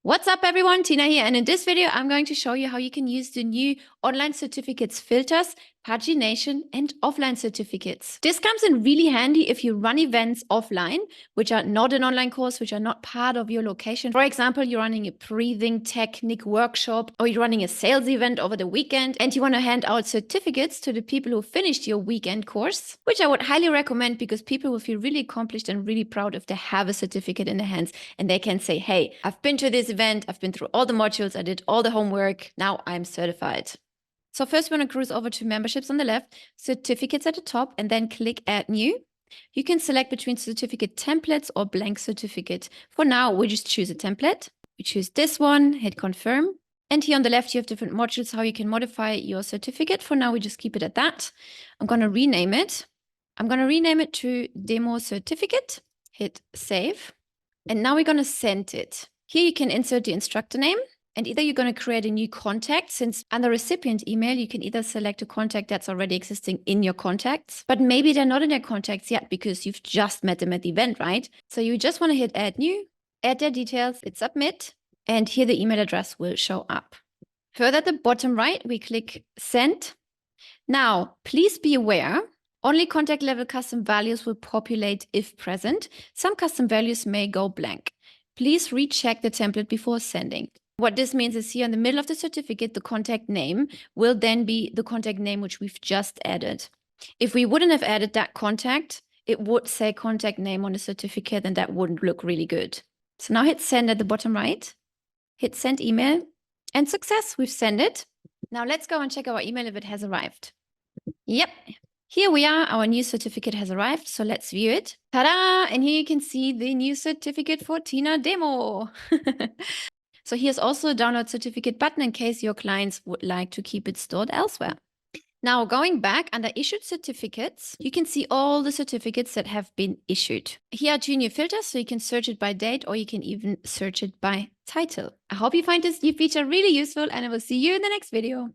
What's up everyone, Tina here, and in this video I'm going to show you how you can use the new online certificates filters, pagination and offline certificates. This comes in really handy if you run events offline, which are not an online course, which are not part of your location. For example, you're running a breathing technique workshop or you're running a sales event over the weekend and you want to hand out certificates to the people who finished your weekend course, which I would highly recommend because people will feel really accomplished and really proud if they have a certificate in their hands and they can say, hey, I've been to this event, I've been through all the modules, I did all the homework, now I'm certified. So first we want to cruise over to memberships on the left, certificates at the top, and then click add new. You can select between certificate templates or blank certificate. For now, we just choose a template. We choose this one, hit confirm. And here on the left, you have different modules, how you can modify your certificate. For now, we just keep it at that. I'm going to rename it. I'm going to rename it to demo certificate, hit save. And now we're going to send it. Here you can insert the instructor name. And either you're going to create a new contact, since under recipient email, you can either select a contact that's already existing in your contacts, but maybe they're not in your contacts yet because you've just met them at the event, right? So you just want to hit add new, add their details, hit submit, and here the email address will show up. Further at the bottom right, we click send. Now, please be aware, only contact level custom values will populate if present. Some custom values may go blank. Please recheck the template before sending. What this means is here in the middle of the certificate, the contact name will then be the contact name which we've just added. If we wouldn't have added that contact, it would say contact name on the certificate and that wouldn't look really good. So now hit send at the bottom right, hit send email, and success, we've sent it. Now let's go and check our email if it has arrived. Yep, here we are, our new certificate has arrived, so let's view it. Ta-da! And here you can see the new certificate for Tina Demo. So here's also a download certificate button in case your clients would like to keep it stored elsewhere. Now going back under issued certificates, you can see all the certificates that have been issued. Here are two new filters, so you can search it by date or you can even search it by title. I hope you find this new feature really useful and I will see you in the next video.